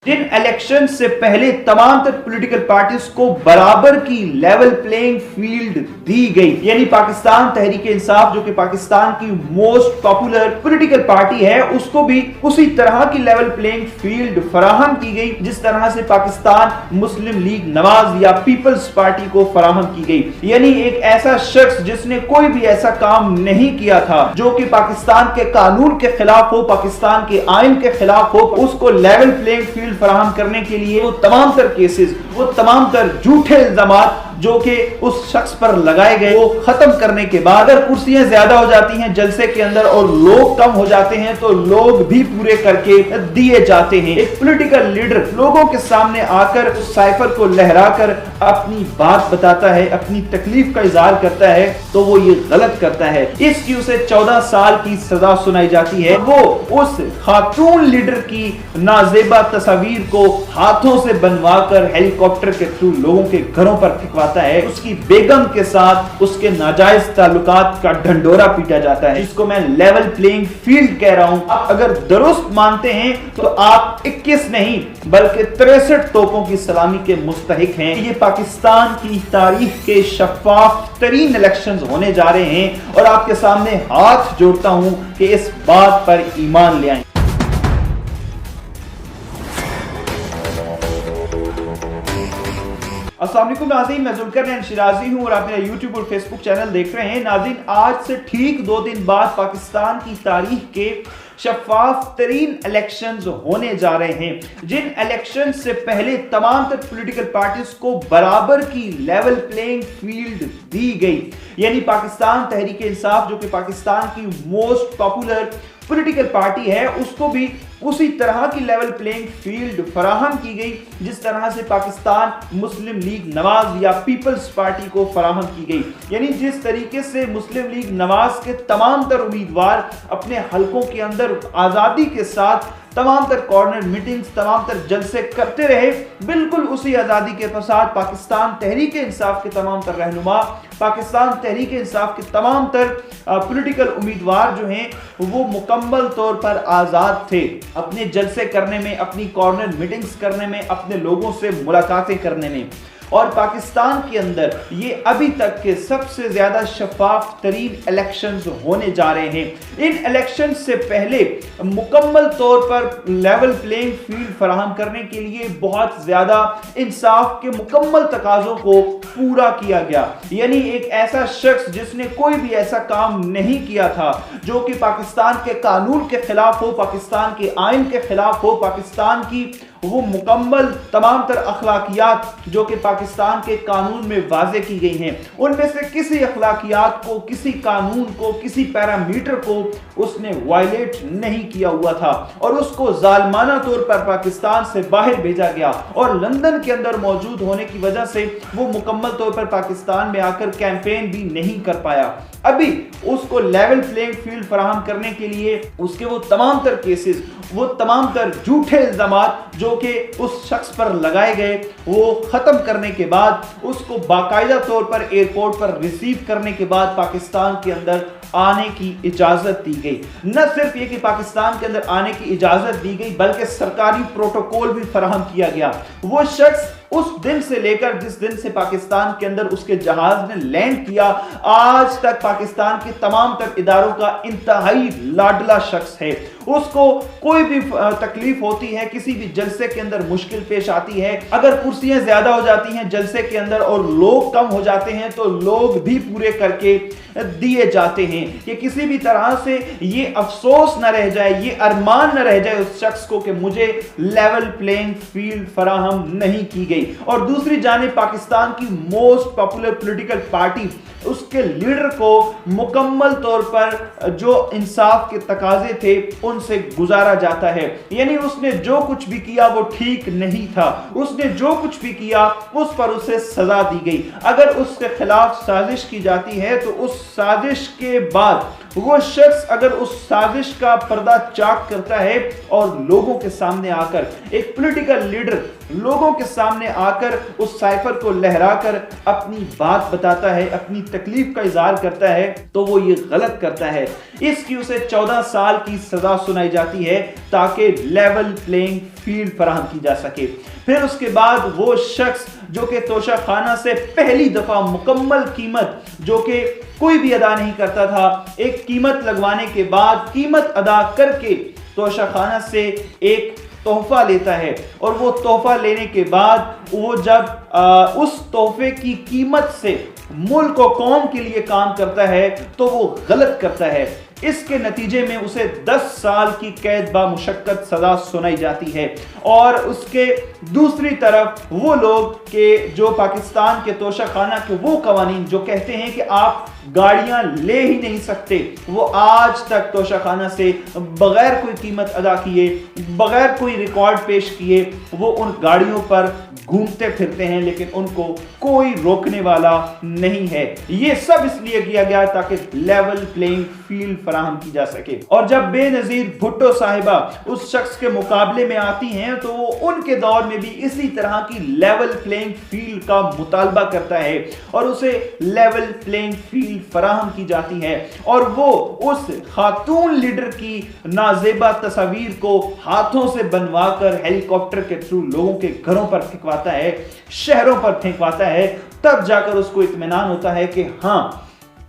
जिन election से पहले तमाम तर पॉलिटिकल पार्टीज को बराबर की लेवल प्लेइंग फील्ड दी गई, यानी पाकिस्तान तहरीक इंसाफ जो कि पाकिस्तान की मोस्ट पॉपुलर पॉलिटिकल पार्टी है, उसको भी उसी तरह की लेवल प्लेइंग फील्ड फराहम की गई जिस तरह से पाकिस्तान मुस्लिम लीग नवाज या पीपल्स पार्टी को फराहम की गई। यानी एक ऐसा शख्स जिसने कोई भी ऐसा काम नहीं किया था जो कि पाकिस्तान के कानून के खिलाफ हो, पाकिस्तान के आइन के खिलाफ हो, उसको लेवल प्लेइंग फील्ड फराहम करने के लिए वो तमाम तर केसेस, वो तमाम तर झूठे इल्जामात जो कि उस शख्स पर लगाए गए वो खत्म करने के बाद अगर कुर्सियां ज्यादा हो जाती हैं जलसे के अंदर और लोग कम हो जाते हैं तो लोग भी पूरे करके दिए जाते हैं। एक पॉलिटिकल लीडर लोगों के सामने आकर उस साइफर को लहराकर अपनी बात बताता है, अपनी तकलीफ का इजहार करता है, तो वो ये गलत करता है। इसकी उसे 14 साल की सजा सुनाई जाती है। वो उस खातून लीडर की नाजेबा तस्वीर को हाथों से बनवाकर हेलीकॉप्टर के थ्रू लोगों के घरों पर फिकवाता है। उसकी बेगम के साथ उसके नाजायज ताल्लुकात का ढंडोरा पीटा जाता है। इसको मैं लेवल प्लेइंग फील्ड कह रहा हूं। आप अगर दुरुस्त मानते हैं तो आप 21 नहीं बल्कि 63 तोपों की सलामी के मुस्तहिक हैं। ये पाकिस्तान की तारीख के शफाफ तरीन इलेक्शंस होने जा रहे हैं और आपके सामने हाथ जोड़ता हूं कि इस बात पर ईमान ले आएं। अस्सलाम वालेकुम नाज़रीन, मैं ज़ुल्करनैन शिराज़ी हूं और आप मेरा यूट्यूब और फेसबुक चैनल देख रहे हैं। नाज़रीन, आज से ठीक 2 दिन बाद पाकिस्तान की तारीख के शफाफ तरीन इलेक्शंस होने जा रहे हैं। जिन इलेक्शन से पहले तमाम तर पॉलिटिकल पार्टीज को बराबर की लेवल प्लेइंग फील्ड दी गई, यानी पाकिस्तान तहरीक इंसाफ जो कि पाकिस्तान की मोस्ट पॉपुलर पॉलिटिकल पार्टी है, उसको भी उसी तरह की लेवल प्लेइंग फील्ड फराहम की गई जिस तरह से पाकिस्तान मुस्लिम लीग नवाज या पीपल्स पार्टी को फराहम की गई। यानी जिस तरीके से मुस्लिम लीग नवाज के तमाम तर उम्मीदवार अपने हलकों के अंदर आजादी के साथ तमाम तर कॉर्नर मीटिंग्स, तमाम तर जलसे करते रहे, बिल्कुल उसी आजादी के साथ पाकिस्तान तहरीक इंसाफ के तमाम तर रहनुमा, पाकिस्तान तहरीक इंसाफ के तमाम तर पॉलिटिकल उम्मीदवार जो हैं वो मुकम्मल तौर पर आजाद थे अपने जलसे करने में, अपनी कॉर्नर मीटिंग्स करने में, अपने लोगों से मुलाकातें करने में। और पाकिस्तान के अंदर ये अभी तक के सबसे ज्यादा शफाफ तरीन इलेक्शंस होने जा रहे हैं। इन इलेक्शन से पहले मुकम्मल तौर पर लेवल प्लेइंग फील्ड फराहम करने के लिए बहुत ज्यादा इंसाफ के मुकम्मल तकाजों को पूरा किया गया। यानी एक ऐसा शख्स जिसने कोई भी ऐसा काम नहीं किया था जो कि पाकिस्तान के कानून के खिलाफ हो, पाकिस्तान के आइन के खिलाफ हो, पाकिस्तान की वो मुकम्मल तमाम तर अखलाकियात जो कि पाकिस्तान के कानून में वाजे की गई हैं, उनमें से किसी अखलाकियात को, किसी कानून को, किसी पैरामीटर को उसने वायलेट नहीं किया हुआ था और उसको जालमाना तौर पर पाकिस्तान से बाहर भेजा गया और लंदन के अंदर मौजूद होने की वजह से वो मुकम्मल तौर पर पाकिस्तान में आकर कैंपेन भी नहीं कर पाया। अभी उसको लेवल प्लेइंग फील्ड फराहम करने के लिए उसके वो तमाम तर केसेस, वो तमाम तर झूठे इल्जामात जो कि उस शख्स पर लगाए गए वो खत्म करने के बाद उसको बाकायदा तौर पर एयरपोर्ट पर रिसीव करने के बाद पाकिस्तान के अंदर आने की इजाजत दी गई। न सिर्फ ये कि पाकिस्तान के अंदर आने की इजाजत दी गई बल्कि सरकारी प्रोटोकॉल भी फराहम किया गया। वो शख्स उस दिन से लेकर जिस दिन से पाकिस्तान के अंदर उसके जहाज ने लैंड किया आज तक पाकिस्तान के तमाम तर इदारों का इंतहाई लाडला शख्स है। उसको कोई भी तकलीफ होती है, किसी भी जलसे के अंदर मुश्किल पेश आती है, अगर कुर्सियां ज्यादा हो जाती हैं जलसे के अंदर और लोग कम हो जाते हैं तो लोग भी पूरे करके दिए जाते हैं कि किसी भी तरह से ये अफसोस न रह जाए, ये अरमान न रह जाए उस शख्स को कि मुझे लेवल प्लेइंग फील्ड फराहम नहीं की गई। और दूसरी जानिब पाकिस्तान की मोस्ट पॉपुलर पॉलिटिकल पार्टी, उसके लीडर को मुकम्मल तौर पर जो इंसाफ के तकाजे थे उनसे गुजारा जाता है। यानी उसने जो कुछ भी किया वो ठीक नहीं था, उसने जो कुछ भी किया उस पर उसे सजा दी गई। अगर उसके खिलाफ साजिश की जाती है तो उस साजिश के बाद वो शख्स अगर उस साजिश का पर्दा चाक करता है और लोगों के सामने आकर, एक पॉलिटिकल लीडर लोगों के सामने आकर उस साइफर को लहराकर अपनी बात बताता है, अपनी तकलीफ तकलीफ का इजहार करता है तो वो ये गलत करता है। इसकी उसे 14 साल की सजा सुनाई जाती है ताकि लेवल प्लेइंग फील्ड फराहम की जा सके। फिर उसके बाद वो शख्स जो कि तोशाखाना से पहली दफा मुकम्मल कीमत जो कि कोई भी अदा नहीं करता था, एक कीमत लगवाने के बाद कीमत अदा करके तोशाखाना से एक तोहफा लेता है, और वो तोहफा लेने के बाद वो जब उस तोहफे की कीमत से मुल्क और कौम के लिए काम करता है तो वो गलत करता है। इसके नतीजे में उसे 10 साल की कैद बामुशक्कत सजा सुनाई जाती है। और उसके दूसरी तरफ वो लोग के जो पाकिस्तान के तोशाखाना के वो कवानीन जो कहते हैं कि आप गाड़ियां ले ही नहीं सकते, वो आज तक तोशाखाना से बगैर कोई कीमत अदा किए, बगैर कोई रिकॉर्ड पेश किए वो उन गाड़ियों पर घूमते फिरते हैं, लेकिन उनको कोई रोकने वाला नहीं है। ये सब इसलिए किया गया ताकि लेवल प्लेइंग फील्ड फराहम की जा सके। और जब बेनजीर भुट्टो साहिबा उस शख्स के मुकाबले में आती हैं तो वो उनके दौर में भी इसी तरह की लेवल प्लेइंग फील्ड का मुतालबा करता है और उसे लेवल प्लेइंग फील्ड फराहम की जाती है। और वो उस खातून लीडर की नाजेबा तस्वीर को हाथों से बनवाकर हेलीकॉप्टर के थ्रू लोगों के घरों पर फेंकवाता है, शहरों पर फेंकवाता है। तब जाकर उसको इत्मीनान होता है कि हाँ,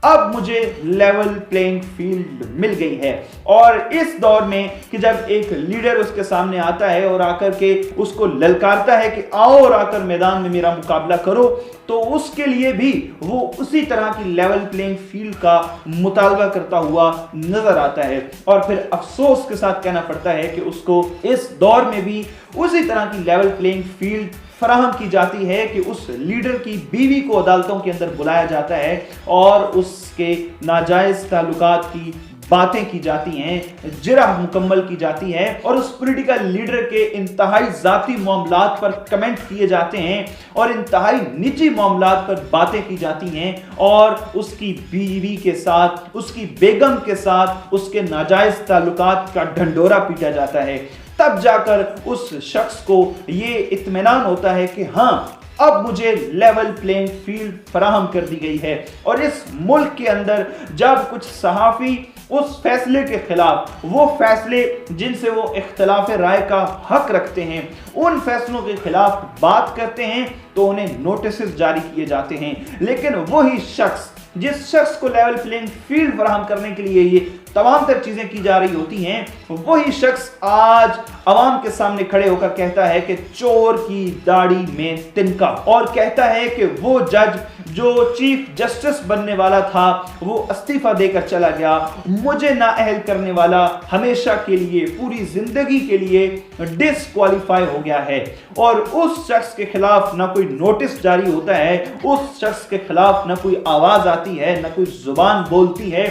अब मुझे लेवल प्लेइंग फील्ड मिल गई है। और इस दौर में कि जब एक लीडर उसके सामने आता है और आकर के उसको ललकारता है कि आओ और आकर मैदान में मेरा मुकाबला करो, तो उसके लिए भी वो उसी तरह की लेवल प्लेइंग फील्ड का मुतालबा करता हुआ नजर आता है। और फिर अफसोस के साथ कहना पड़ता है कि उसको इस दौर में भी उसी तरह की लेवल प्लेइंग फील्ड फराहम की जाती है कि उस लीडर की बीवी को अदालतों के अंदर बुलाया जाता है और उसके नाजायज ताल्लुकात की बातें की जाती हैं, जिरह मुकम्मल की जाती है और उस पॉलिटिकल लीडर के इंतहाई जाती मामलात पर कमेंट किए जाते हैं और इंतहाई निजी मामलात पर बातें की जाती हैं और उसकी बीवी के साथ, उसकी बेगम के साथ उसके नाजायज ताल्लुकात का ढंढोरा पीटा जाता है। तब जाकर उस शख्स को ये इत्मीनान होता है कि हाँ, अब मुझे लेवल प्लेइंग फील्ड फराहम कर दी गई है। और इस मुल्क के अंदर जब कुछ सहाफ़ी उस फैसले के खिलाफ, वो फैसले जिनसे वो इख्तिलाफ राय का हक रखते हैं, उन फैसलों के खिलाफ बात करते हैं तो उन्हें नोटिस जारी किए जाते हैं। लेकिन वही शख्स, जिस शख्स को लेवल प्लेइंग फील्ड फराहम करने के लिए ये तमाम तर चीजें की जा रही होती हैं, वही शख्स आज अवाम के सामने खड़े होकर कहता है कि चोर की दाढ़ी में तिनका, और कहता है कि वो जज जो चीफ जस्टिस बनने वाला था वो इस्तीफा देकर चला गया, मुझे नाअहल करने वाला हमेशा के लिए, पूरी जिंदगी के लिए डिस्क्वालीफाई हो गया है। और उस शख्स के खिलाफ ना कोई नोटिस जारी होता है, उस शख्स के खिलाफ ना कोई आवाज आती है, ना कोई जुबान बोलती है।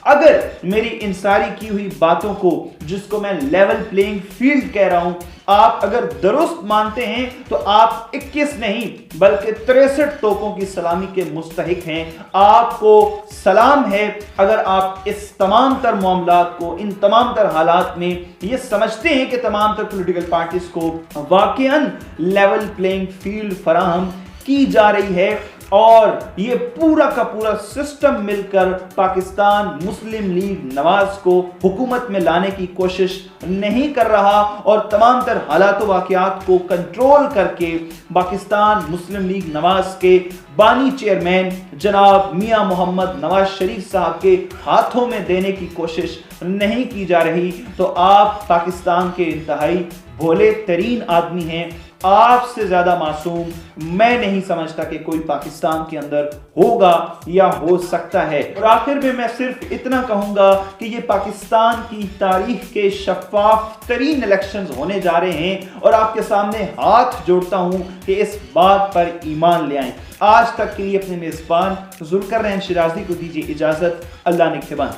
अगर मेरी इन सारी की हुई बातों को, जिसको मैं लेवल प्लेइंग फील्ड कह रहा हूं, आप अगर दुरुस्त मानते हैं तो आप 21 नहीं बल्कि 63 तोपों की सलामी के मुस्तहिक हैं। आपको सलाम है अगर आप इस तमाम तर मामलात को, इन तमाम तर हालात में ये समझते हैं कि तमाम तर पॉलिटिकल पार्टीज को वाकईन लेवल प्लेइंग फील्ड फराहम की जा रही है और ये पूरा का पूरा सिस्टम मिलकर पाकिस्तान मुस्लिम लीग नवाज को हुकूमत में लाने की कोशिश नहीं कर रहा और तमाम तर हालात वाक़यात को कंट्रोल करके पाकिस्तान मुस्लिम लीग नवाज के बानी चेयरमैन जनाब मियां मोहम्मद नवाज शरीफ साहब के हाथों में देने की कोशिश नहीं की जा रही, तो आप पाकिस्तान के इंतहाई भोले तरीन आदमी हैं। आपसे ज्यादा मासूम मैं नहीं समझता कि कोई पाकिस्तान के अंदर होगा या हो सकता है। और आखिर में मैं सिर्फ इतना कहूंगा कि ये पाकिस्तान की तारीख के शफाफ तरीन इलेक्शंस होने जा रहे हैं और आपके सामने हाथ जोड़ता हूं कि इस बात पर ईमान ले आएं। आज तक के लिए अपने मेजबान जुल्करनैन शिराजी को दीजिए इजाजत। अल्लाह निगहबान।